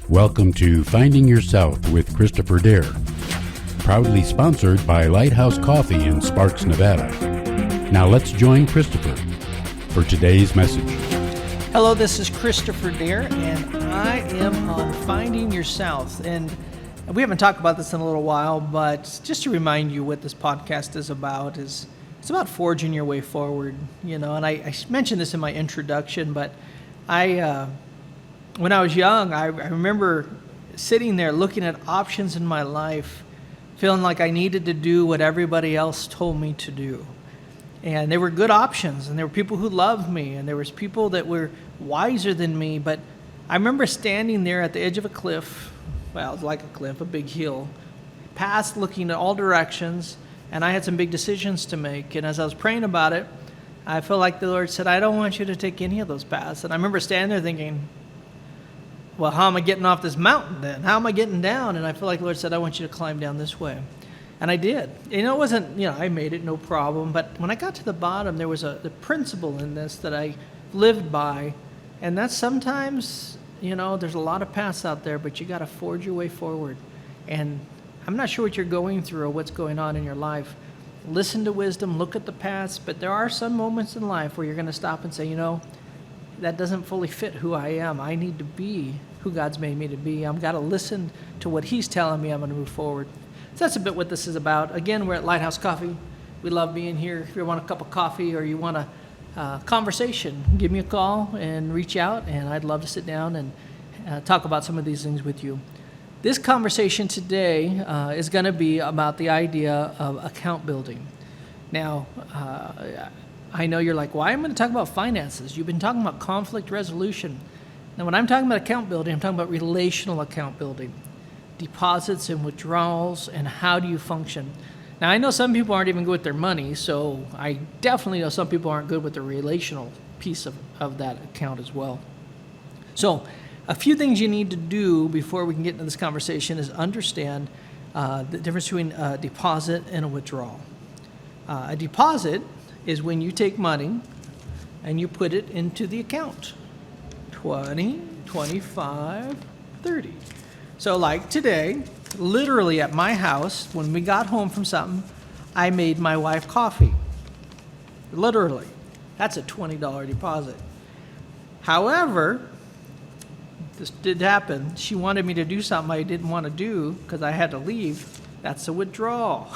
Welcome to Finding Yourself with Kristopher Dahir, proudly sponsored by Lighthouse Coffee in Sparks, Nevada. Now let's join Kristopher for today's message. Hello, this is Kristopher Dahir, and I am on Finding Yourself. And we haven't talked about this in a little while, but just to remind you what this podcast is about, it's about forging your way forward, and I mentioned this in my introduction, but when I was young, I remember sitting there looking at options in my life, feeling like I needed to do what everybody else told me to do. And there were good options, and there were people who loved me, and there was people that were wiser than me. But I remember standing there at the edge of a cliff. Well, it was like a cliff, a big hill, past looking in all directions, and I had some big decisions to make. And as I was praying about it, I felt like the Lord said, I don't want you to take any of those paths. And I remember standing there thinking, well, how am I getting off this mountain then? How am I getting down? And I feel like the Lord said, I want you to climb down this way. And I did. It wasn't, I made it, no problem. But when I got to the bottom, there was the principle in this that I lived by. And that's sometimes, there's a lot of paths out there, but you got to forge your way forward. And I'm not sure what you're going through or what's going on in your life. Listen to wisdom, look at the past. But there are some moments in life where you're going to stop and say, that doesn't fully fit who I am. I need to be who God's made me to be. I've got to listen to what He's telling me. I'm going to move forward. So that's a bit what this is about. Again, we're at Lighthouse Coffee. We love being here. If you want a cup of coffee or you want a conversation, give me a call and reach out, and I'd love to sit down and talk about some of these things with you. This conversation today is going to be about the idea of account building. Now, I know you're like, why am I going to talk about finances? You've been talking about conflict resolution. Now, when I'm talking about account building, I'm talking about relational account building, deposits and withdrawals, and how do you function. Now, I know some people aren't even good with their money, so I definitely know some people aren't good with the relational piece of that account as well. So a few things you need to do before we can get into this conversation is understand the difference between a deposit and a withdrawal. A deposit is when you take money and you put it into the account. 20, 25, 30. So like today, literally at my house, when we got home from something, I made my wife coffee. Literally. That's a $20 deposit. However, this did happen. She wanted me to do something I didn't want to do because I had to leave. That's a withdrawal.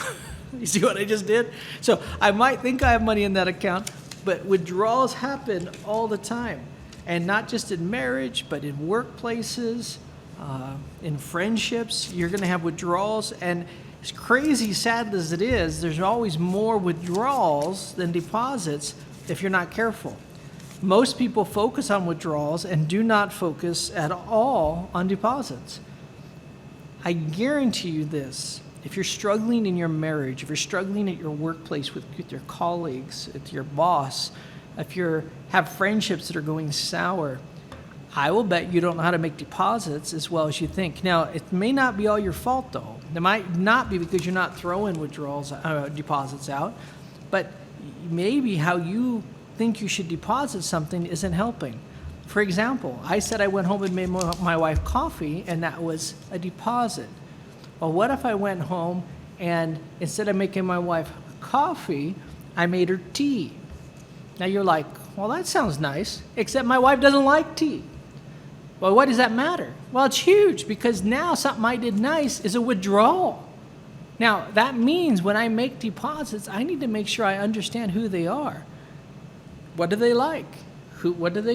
You see what I just did? So I might think I have money in that account, but withdrawals happen all the time. And not just in marriage, but in workplaces, in friendships, you're going to have withdrawals. And as crazy, sad as it is, there's always more withdrawals than deposits if you're not careful. Most people focus on withdrawals and do not focus at all on deposits. I guarantee you this. If you're struggling in your marriage, if you're struggling at your workplace with your colleagues, with your boss, if you have friendships that are going sour, I will bet you don't know how to make deposits as well as you think. Now, it may not be all your fault, though. It might not be because you're not throwing deposits out, but maybe how you think you should deposit something isn't helping. For example, I said I went home and made my wife coffee, and that was a deposit. Well, what if I went home and instead of making my wife coffee, I made her tea? Now you're like, well, that sounds nice, except my wife doesn't like tea. Well, what does that matter? Well, it's huge because now something I did nice is a withdrawal. Now, that means when I make deposits, I need to make sure I understand who they are. What do they like? What don't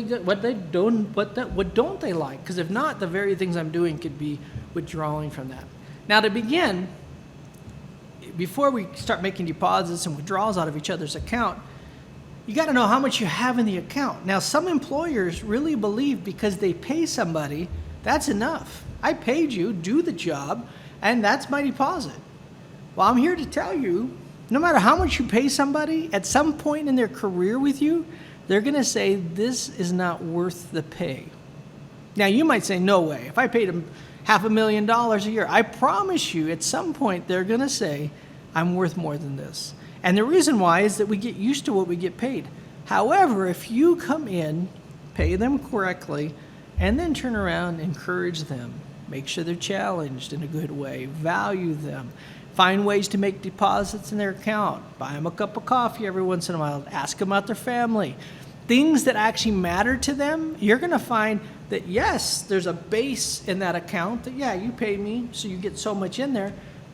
they like? Because if not, the very things I'm doing could be withdrawing from that. Now, to begin, before we start making deposits and withdrawals out of each other's account, you got to know how much you have in the account. Now, some employers really believe because they pay somebody, that's enough. I paid you, do the job, and that's my deposit. Well, I'm here to tell you, no matter how much you pay somebody, at some point in their career with you, they're going to say, this is not worth the pay. Now, you might say, no way. If I paid them $500,000 a year, I promise you, at some point, they're going to say, I'm worth more than this. And the reason why is that we get used to what we get paid. However, if you come in, pay them correctly, and then turn around and encourage them. Make sure they're challenged in a good way. Value them. Find ways to make deposits in their account. Buy them a cup of coffee every once in a while. Ask them about their family. Things that actually matter to them, you're going to find that, yes, there's a base in that account that, yeah, you pay me, so you get so much in there.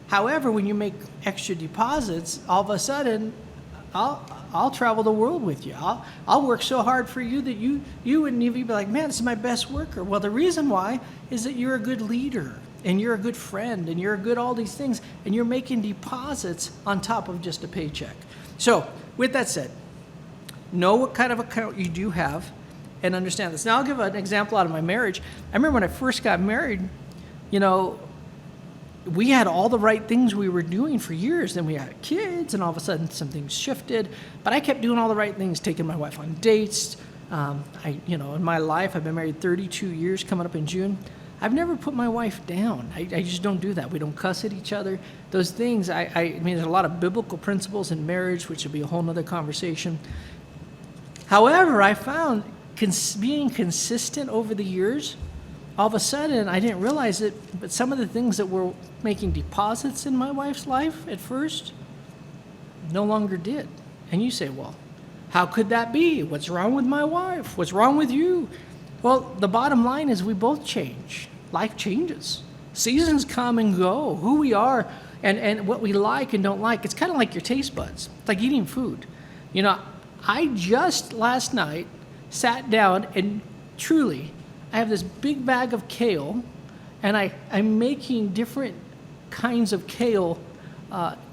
However, when you make extra deposits, all of a sudden, I'll travel the world with you. I'll work so hard for you that you wouldn't even be like, man, this is my best worker. Well, the reason why is that you're a good leader, and you're a good friend, and you're a good all these things, and you're making deposits on top of just a paycheck. So, with that said, know what kind of account you do have and understand this. Now, I'll give an example out of my marriage. I remember when I first got married, we had all the right things we were doing for years. Then we had kids, and all of a sudden some things shifted. But I kept doing all the right things, taking my wife on dates. In my life, I've been married 32 years, coming up in June. I've never put my wife down. I just don't do that. We don't cuss at each other. Those things, I mean, there's a lot of biblical principles in marriage, which would be a whole nother conversation. However, I found being consistent over the years, all of a sudden, I didn't realize it, but some of the things that were making deposits in my wife's life at first no longer did. And you say, well, how could that be? What's wrong with my wife? What's wrong with you? Well, the bottom line is we both change. Life changes. Seasons come and go. Who we are and what we like and don't like. It's kind of like your taste buds. It's like eating food. I just last night sat down and truly, I have this big bag of kale, and I'm making different kinds of kale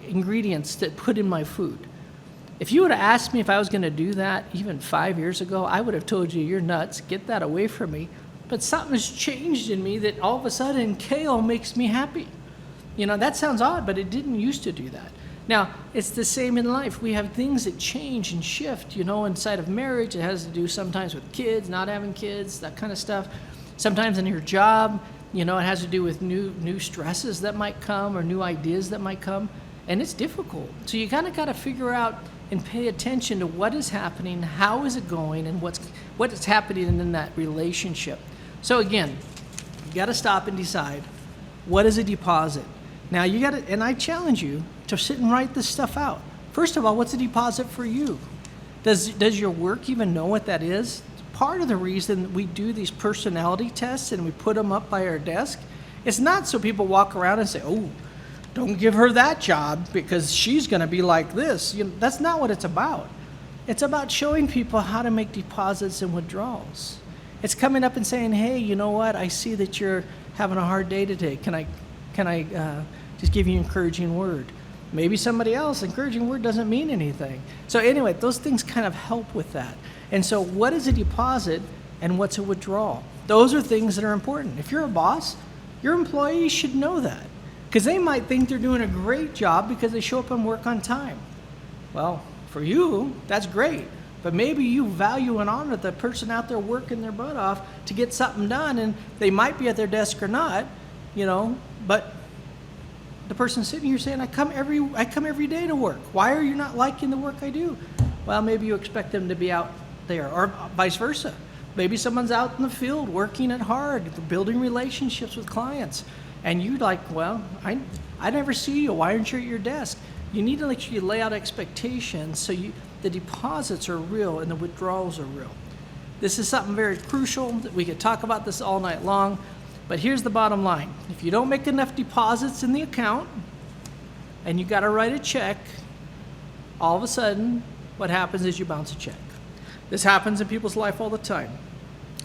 ingredients that put in my food. If you would have asked me if I was going to do that even 5 years ago, I would have told you, you're nuts, get that away from me. But something's changed in me that all of a sudden kale makes me happy. That sounds odd, but it didn't used to do that. Now, it's the same in life. We have things that change and shift, inside of marriage. It has to do sometimes with kids, not having kids, that kind of stuff. Sometimes in your job, it has to do with new stresses that might come or new ideas that might come. And it's difficult. So you kind of got to figure out and pay attention to what is happening, how is it going, and what is happening in that relationship. So again, you got to stop and decide, what is a deposit? Now you got to, and I challenge you to sit and write this stuff out. First of all, what's a deposit for you? Does your work even know what that is? Part of the reason we do these personality tests and we put them up by our desk, it's not so people walk around and say, oh, don't give her that job because she's going to be like this. That's not what it's about. It's about showing people how to make deposits and withdrawals. It's coming up and saying, hey, you know what? I see that you're having a hard day today. Can I just give you an encouraging word? Maybe somebody else, encouraging word doesn't mean anything. So anyway, those things kind of help with that. And so what is a deposit and what's a withdrawal? Those are things that are important. If you're a boss, your employees should know that because they might think they're doing a great job because they show up and work on time. Well, for you, that's great. But maybe you value and honor the person out there working their butt off to get something done, and they might be at their desk or not, but the person sitting here saying, I come every day to work. Why are you not liking the work I do? Well, maybe you expect them to be out there, or vice versa. Maybe someone's out in the field working it hard, building relationships with clients, and you're like, well, I never see you. Why aren't you at your desk? You need to actually lay out expectations so the deposits are real and the withdrawals are real. This is something very crucial that we could talk about this all night long. But here's the bottom line. If you don't make enough deposits in the account and you got to write a check, all of a sudden what happens is you bounce a check. This happens in people's life all the time.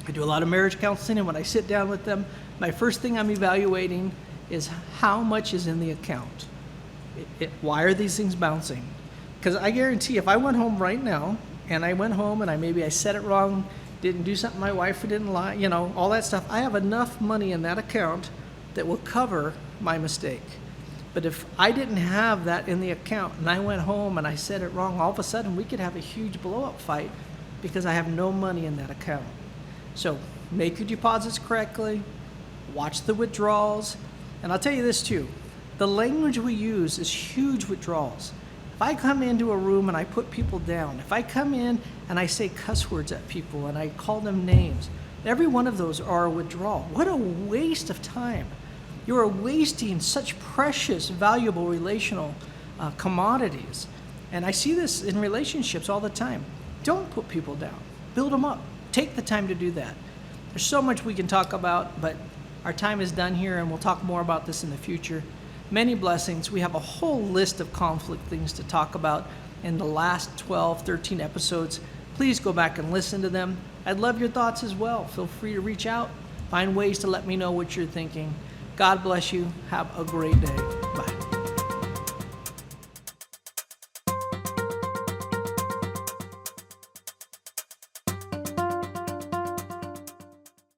I do a lot of marriage counseling, and when I sit down with them, my first thing I'm evaluating is how much is in the account. Why are these things bouncing? Because I guarantee if I went home right now and I went home and I said it wrong, didn't do something my wife didn't like, all that stuff, I have enough money in that account that will cover my mistake. But if I didn't have that in the account and I went home and I said it wrong, all of a sudden we could have a huge blow-up fight because I have no money in that account. So make your deposits correctly, watch the withdrawals, and I'll tell you this too, the language we use is huge withdrawals. If I come into a room and I put people down, if I come in and I say cuss words at people and I call them names, Every one of those are a withdrawal. What a waste of time. You are wasting such precious, valuable relational commodities. And I see this in relationships all the time. Don't put people down. Build them up. Take the time to do that. There's so much we can talk about, but our time is done here, and we'll talk more about this in the future. Many blessings. We have a whole list of conflict things to talk about in the last 12, 13 episodes. Please go back and listen to them. I'd love your thoughts as well. Feel free to reach out. Find ways to let me know what you're thinking. God bless you. Have a great day. Bye.